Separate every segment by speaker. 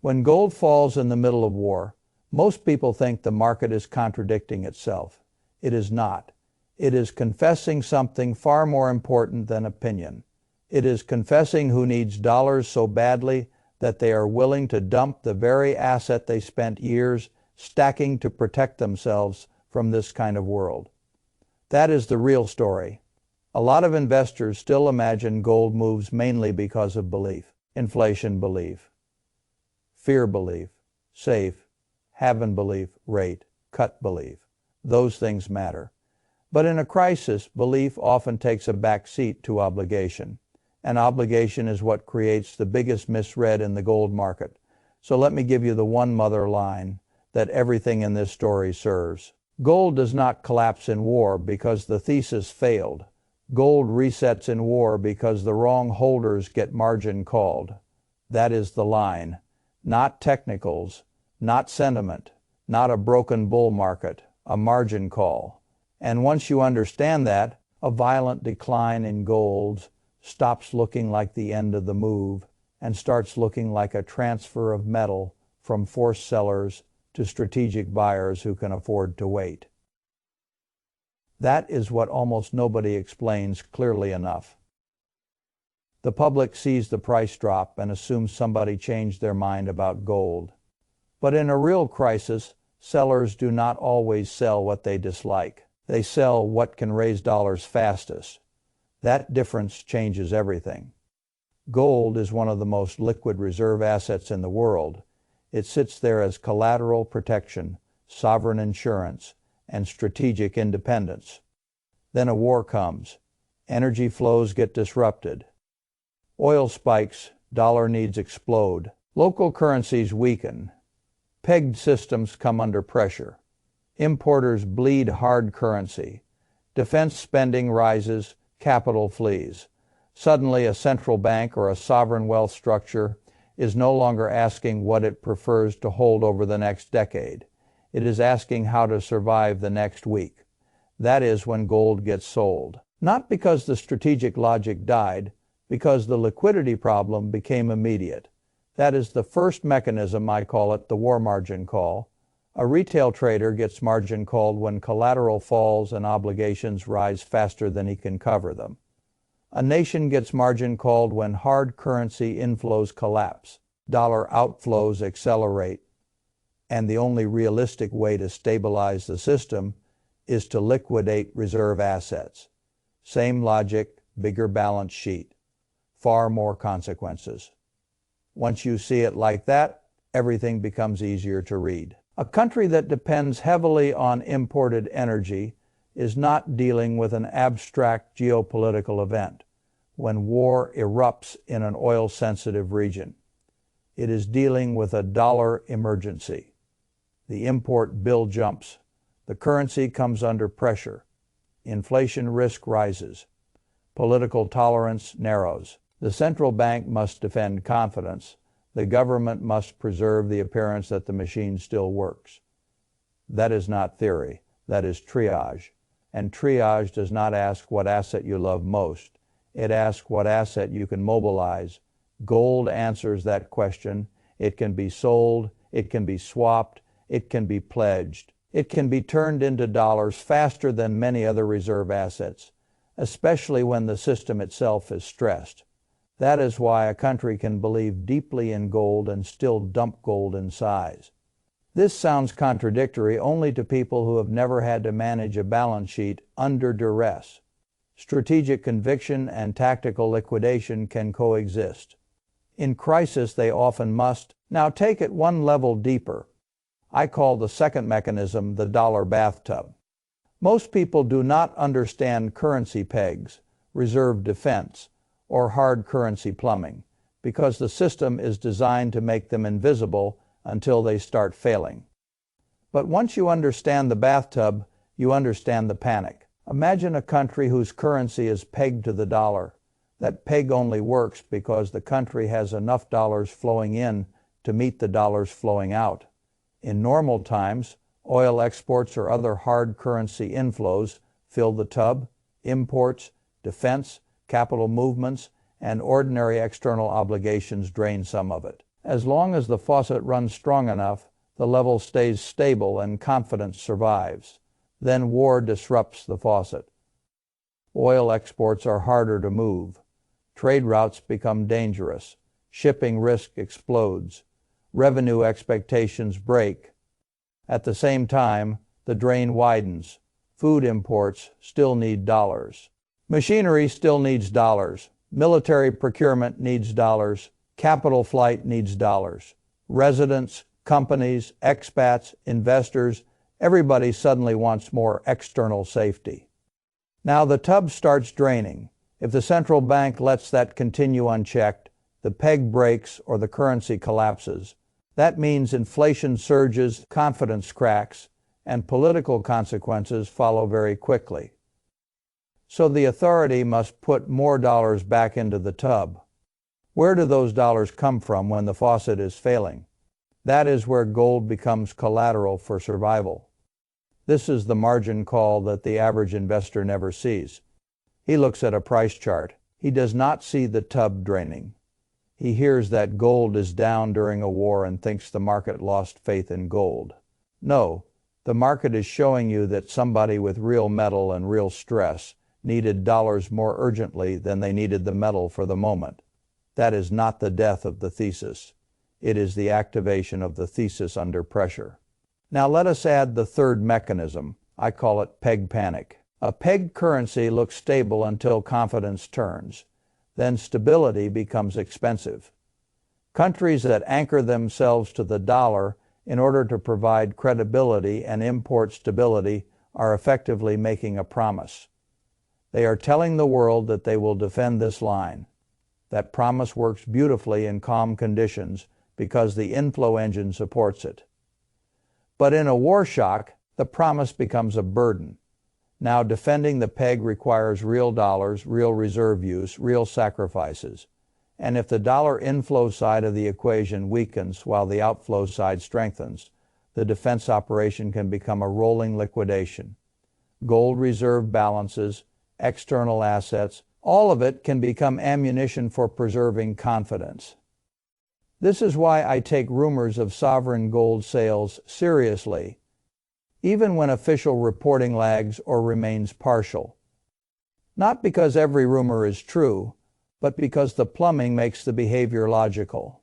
Speaker 1: When gold falls in the middle of war, most people think the market is contradicting itself. It is not. It is confessing something far more important than opinion. It is confessing who needs dollars so badly that they are willing to dump the very asset they spent years stacking to protect themselves from this kind of world. That is the real story. A lot of investors still imagine gold moves mainly because of belief. Inflation belief, fear belief, safe, haven belief, rate, cut belief. Those things matter. But in a crisis, belief often takes a back seat to obligation. And obligation is what creates the biggest misread in the gold market. So let me give you the one mother line that everything in this story serves. Gold does not collapse in war because the thesis failed. Gold resets in war because the wrong holders get margin called. That is the line. Not technicals, not sentiment, not a broken bull market, a margin call. And once you understand that, a violent decline in gold stops looking like the end of the move and starts looking like a transfer of metal from forced sellers to strategic buyers who can afford to wait. That is what almost nobody explains clearly enough. The public sees the price drop and assumes somebody changed their mind about gold. But in a real crisis, sellers do not always sell what they dislike. They sell what can raise dollars fastest. That difference changes everything. Gold is one of the most liquid reserve assets in the world. It sits there as collateral protection, sovereign insurance, and strategic independence. Then a war comes. Energy flows get disrupted. Oil spikes, dollar needs explode. Local currencies weaken. Pegged systems come under pressure. Importers bleed hard currency. Defense spending rises, capital flees. Suddenly a central bank or a sovereign wealth structure is no longer asking what it prefers to hold over the next decade. It is asking how to survive the next week. That is when gold gets sold. Not because the strategic logic died, because the liquidity problem became immediate. That is the first mechanism, I call it the war margin call. A retail trader gets margin called when collateral falls and obligations rise faster than he can cover them. A nation gets margin called when hard currency inflows collapse, dollar outflows accelerate, and the only realistic way to stabilize the system is to liquidate reserve assets. Same logic, bigger balance sheet, far more consequences. Once you see it like that, everything becomes easier to read. A country that depends heavily on imported energy is not dealing with an abstract geopolitical event when war erupts in an oil-sensitive region. It is dealing with a dollar emergency. The import bill jumps. The currency comes under pressure. Inflation risk rises. Political tolerance narrows. The central bank must defend confidence. The government must preserve the appearance that the machine still works. That is not theory. That is triage. And triage does not ask what asset you love most. It asks what asset you can mobilize. Gold answers that question. It can be sold. It can be swapped. It can be pledged. It can be turned into dollars faster than many other reserve assets, especially when the system itself is stressed. That is why a country can believe deeply in gold and still dump gold in size. This sounds contradictory only to people who have never had to manage a balance sheet under duress. Strategic conviction and tactical liquidation can coexist. In crisis, they often must. Now take it one level deeper. I call the second mechanism the dollar bathtub. Most people do not understand currency pegs, reserve defense, or hard currency plumbing, because the system is designed to make them invisible until they start failing. But once you understand the bathtub, you understand the panic. Imagine a country whose currency is pegged to the dollar. That peg only works because the country has enough dollars flowing in to meet the dollars flowing out. In normal times, oil exports or other hard currency inflows fill the tub, imports, defense, capital movements, and ordinary external obligations drain some of it. As long as the faucet runs strong enough, the level stays stable and confidence survives. Then war disrupts the faucet. Oil exports are harder to move. Trade routes become dangerous. Shipping risk explodes. Revenue expectations break. At the same time, the drain widens. Food imports still need dollars. Machinery still needs dollars. Military procurement needs dollars. Capital flight needs dollars. Residents, companies, expats, investors, everybody suddenly wants more external safety. Now the tub starts draining. If the central bank lets that continue unchecked, the peg breaks or the currency collapses. That means inflation surges, confidence cracks, and political consequences follow very quickly. So the authority must put more dollars back into the tub. Where do those dollars come from when the faucet is failing? That is where gold becomes collateral for survival. This is the margin call that the average investor never sees. He looks at a price chart. He does not see the tub draining. He hears that gold is down during a war and thinks the market lost faith in gold. No, the market is showing you that somebody with real metal and real stress needed dollars more urgently than they needed the metal for the moment. That is not the death of the thesis. It is the activation of the thesis under pressure. Now let us add the third mechanism. I call it peg panic. A pegged currency looks stable until confidence turns. Then stability becomes expensive. Countries that anchor themselves to the dollar in order to provide credibility and import stability are effectively making a promise. They are telling the world that they will defend this line. That promise works beautifully in calm conditions because the inflow engine supports it. But in a war shock, the promise becomes a burden. Now defending the peg requires real dollars, real reserve use, real sacrifices. And if the dollar inflow side of the equation weakens while the outflow side strengthens, the defense operation can become a rolling liquidation. Gold reserve balances, external assets, all of it can become ammunition for preserving confidence. This is why I take rumors of sovereign gold sales seriously, even when official reporting lags or remains partial. Not because every rumor is true, but because the plumbing makes the behavior logical.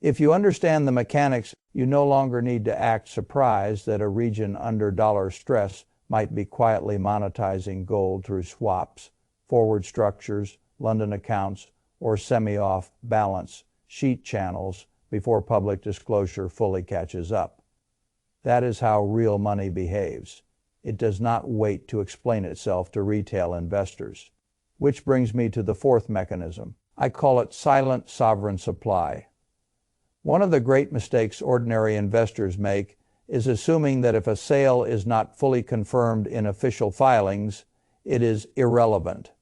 Speaker 1: If you understand the mechanics, you no longer need to act surprised that a region under dollar stress might be quietly monetizing gold through swaps, forward structures, London accounts, or semi-off balance sheet channels before public disclosure fully catches up. That is how real money behaves. It does not wait to explain itself to retail investors. Which brings me to the fourth mechanism. I call it silent sovereign supply. One of the great mistakes ordinary investors make is assuming that if a sale is not fully confirmed in official filings, it is irrelevant.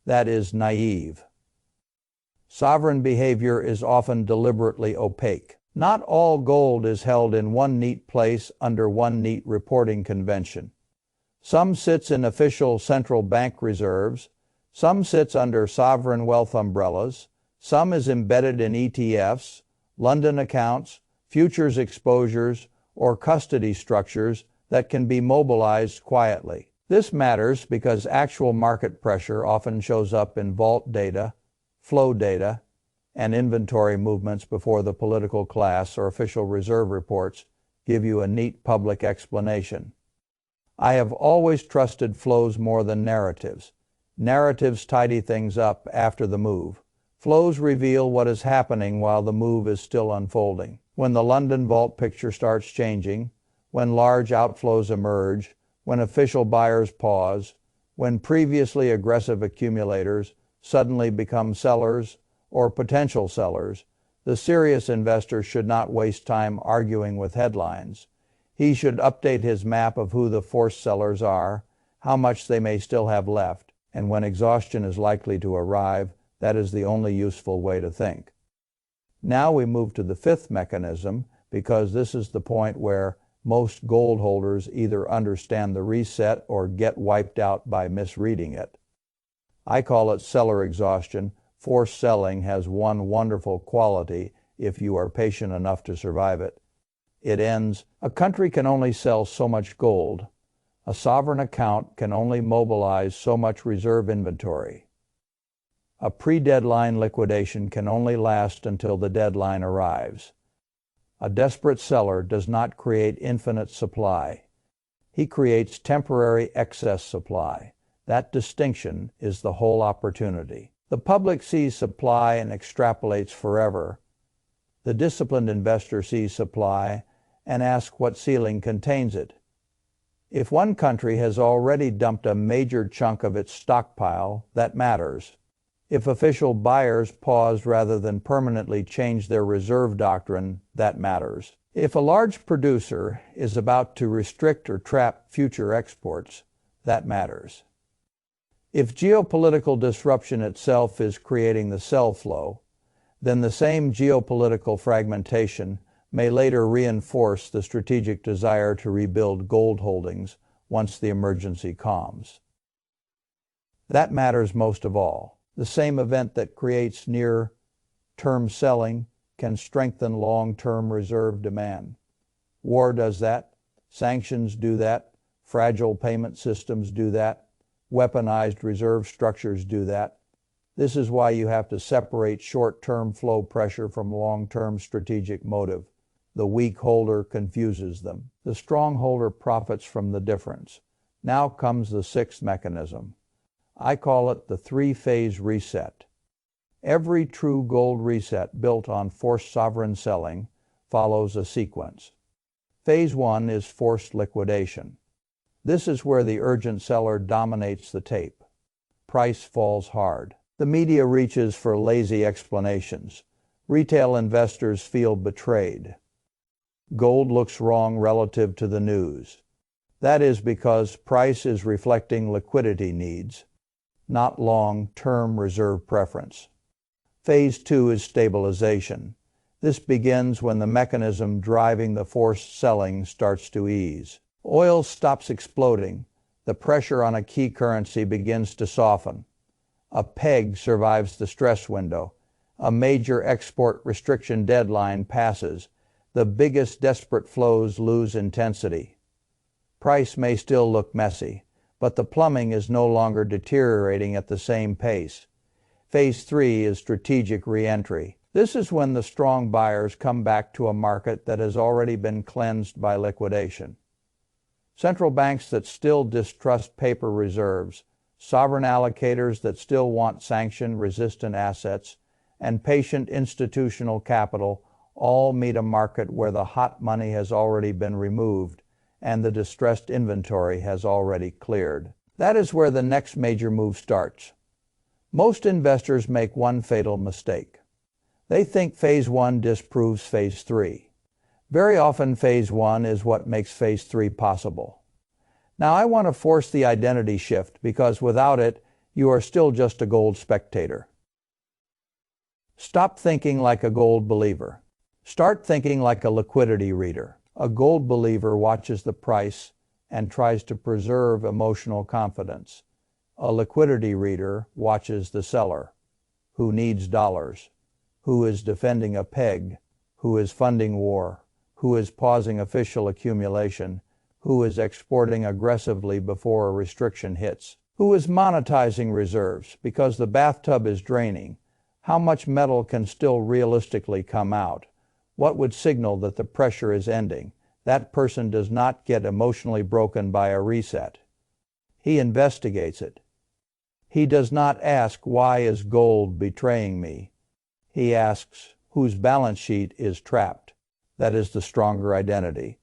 Speaker 1: That is naive. Sovereign behavior is often deliberately opaque. Not all gold is held in one neat place under one neat reporting convention. Some sits in official central bank reserves, some sits under sovereign wealth umbrellas, some is embedded in ETFs, London accounts, futures exposures, or custody structures that can be mobilized quietly. This matters because actual market pressure often shows up in vault data, flow data, and inventory movements before the political class or official reserve reports give you a neat public explanation. I have always trusted flows more than narratives. Narratives tidy things up after the move. Flows reveal what is happening while the move is still unfolding. When the London vault picture starts changing, when large outflows emerge, when official buyers pause, when previously aggressive accumulators suddenly become sellers or potential sellers, the serious investor should not waste time arguing with headlines. He should update his map of who the forced sellers are, how much they may still have left, and when exhaustion is likely to arrive, that is the only useful way to think. Now we move to the fifth mechanism, because this is the point where most gold holders either understand the reset or get wiped out by misreading it. I call it seller exhaustion. Forced selling has one wonderful quality. if you are patient enough to survive it. It ends, a country can only sell so much gold. A sovereign account can only mobilize so much reserve inventory. A pre-deadline liquidation can only last until the deadline arrives. A desperate seller does not create infinite supply. He creates temporary excess supply. That distinction is the whole opportunity. The public sees supply and extrapolates forever. The disciplined investor sees supply and asks what ceiling contains it. If one country has already dumped a major chunk of its stockpile, that matters. If official buyers pause rather than permanently change their reserve doctrine, that matters. If a large producer is about to restrict or trap future exports, that matters. If geopolitical disruption itself is creating the sell flow, then the same geopolitical fragmentation may later reinforce the strategic desire to rebuild gold holdings once the emergency calms. That matters most of all. The same event that creates near-term selling can strengthen long-term reserve demand. War does that. Sanctions do that. Fragile payment systems do that. Weaponized reserve structures do that. This is why you have to separate short-term flow pressure from long-term strategic motive. The weak holder confuses them. The strong holder profits from the difference. Now comes the sixth mechanism. I call it the three-phase reset. Every true gold reset built on forced sovereign selling follows a sequence. Phase 1 is forced liquidation. This is where the urgent seller dominates the tape. Price falls hard. The media reaches for lazy explanations. Retail investors feel betrayed. Gold looks wrong relative to the news. That is because price is reflecting liquidity needs, not long-term reserve preference. Phase 2 is stabilization. This begins when the mechanism driving the forced selling starts to ease. Oil stops exploding. The pressure on a key currency begins to soften. A peg survives the stress window. A major export restriction deadline passes. The biggest desperate flows lose intensity. Price may still look messy, but the plumbing is no longer deteriorating at the same pace. Phase 3 is strategic re-entry. This is when the strong buyers come back to a market that has already been cleansed by liquidation. Central banks that still distrust paper reserves, sovereign allocators that still want sanction-resistant assets, and patient institutional capital all meet a market where the hot money has already been removed and the distressed inventory has already cleared. That is where the next major move starts. Most investors make one fatal mistake. They think Phase 1 disproves Phase 3. Very often Phase 1 is what makes Phase 3 possible. Now I want to force the identity shift because without it, you are still just a gold spectator. Stop thinking like a gold believer. Start thinking like a liquidity reader. A gold believer watches the price and tries to preserve emotional confidence. A liquidity reader watches the seller, who needs dollars, who is defending a peg, who is funding war, who is pausing official accumulation, who is exporting aggressively before a restriction hits, who is monetizing reserves because the bathtub is draining. How much metal can still realistically come out? What would signal that the pressure is ending? That person does not get emotionally broken by a reset. He investigates it. He does not ask, why is gold betraying me? He asks, whose balance sheet is trapped? That is the stronger identity.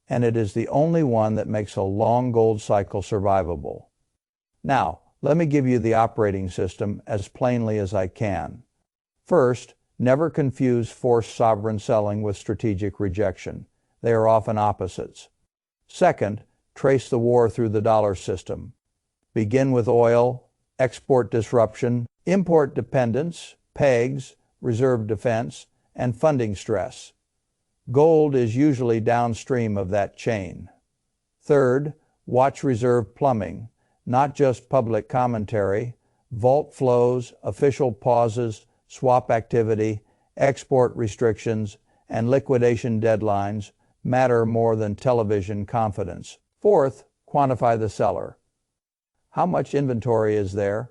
Speaker 1: And it is the only one that makes a long gold cycle survivable. Now, let me give you the operating system as plainly as I can. First, never confuse forced sovereign selling with strategic rejection. They are often opposites. Second, trace the war through the dollar system. Begin with oil, export disruption, import dependence, pegs, reserve defense, and funding stress. Gold is usually downstream of that chain. Third, watch reserve plumbing, not just public commentary, vault flows, official pauses, swap activity, export restrictions, and liquidation deadlines matter more than television confidence. Fourth, quantify the seller. How much inventory is there?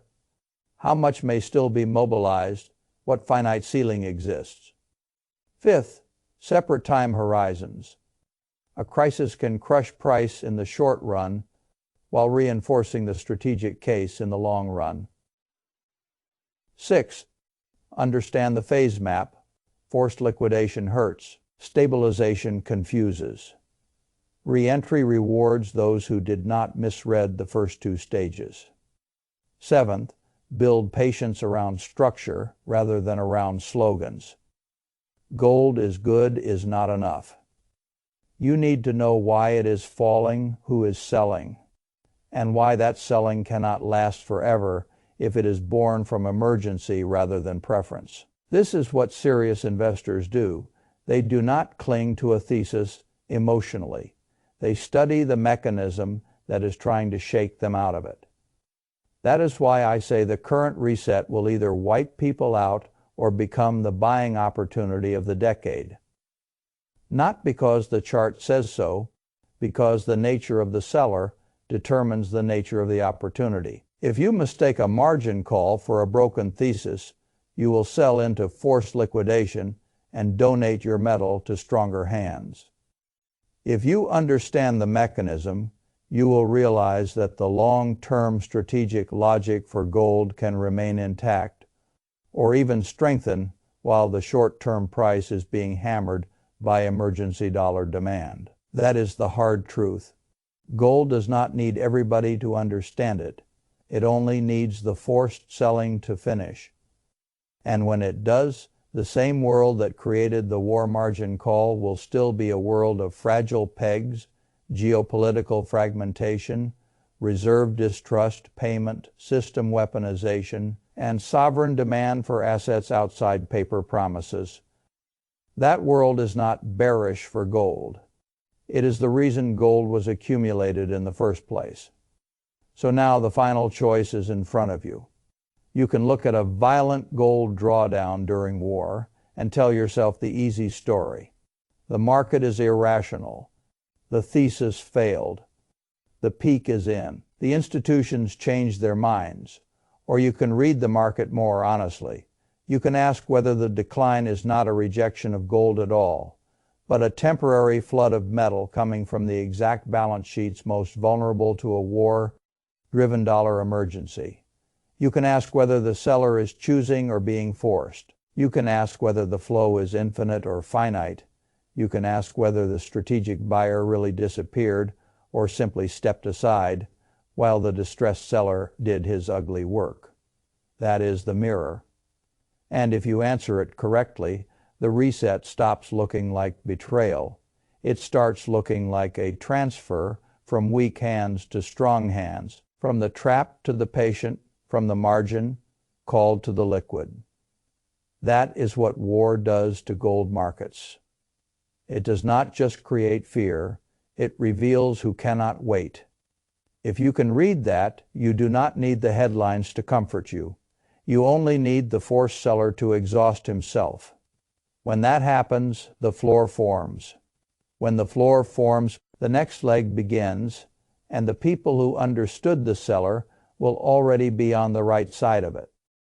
Speaker 1: How much may still be mobilized? What finite ceiling exists? Fifth, separate time horizons. A crisis can crush price in the short run while reinforcing the strategic case in the long run. Sixth, understand the phase map. Forced liquidation hurts. Stabilization confuses. Re-entry rewards those who did not misread the first two stages. Seventh, build patience around structure rather than around slogans. Gold is good is not enough. You need to know why it is falling, who is selling, and why that selling cannot last forever if it is born from emergency rather than preference. This is what serious investors do. They do not cling to a thesis emotionally. They study the mechanism that is trying to shake them out of it. That is why I say the current reset will either wipe people out or become the buying opportunity of the decade. Not because the chart says so, because the nature of the seller determines the nature of the opportunity. If you mistake a margin call for a broken thesis, you will sell into forced liquidation and donate your metal to stronger hands. If you understand the mechanism, you will realize that the long-term strategic logic for gold can remain intact, or even strengthen while the short-term price is being hammered by emergency dollar demand. That is the hard truth. Gold does not need everybody to understand it. It only needs the forced selling to finish. And when it does, the same world that created the war margin call will still be a world of fragile pegs, geopolitical fragmentation, reserve distrust payment, system weaponization, and sovereign demand for assets outside paper promises. That world is not bearish for gold. It is the reason gold was accumulated in the first place. So now the final choice is in front of you. You can look at a violent gold drawdown during war and tell yourself the easy story. The market is irrational. The thesis failed. The peak is in. The institutions changed their minds. Or you can read the market more honestly. You can ask whether the decline is not a rejection of gold at all, but a temporary flood of metal coming from the exact balance sheets most vulnerable to a war-driven dollar emergency. You can ask whether the seller is choosing or being forced. You can ask whether the flow is infinite or finite. You can ask whether the strategic buyer really disappeared or simply stepped aside while the distressed seller did his ugly work. That is the mirror. And if you answer it correctly, the reset stops looking like betrayal. It starts looking like a transfer from weak hands to strong hands, from the trap to the patient, from the margin called to the liquid. That is what war does to gold markets. It does not just create fear, it reveals who cannot wait. If you can read that, you do not need the headlines to comfort you. You only need the forced seller to exhaust himself. When that happens, the floor forms. When the floor forms, the next leg begins, and the people who understood the seller will already be on the right side of it.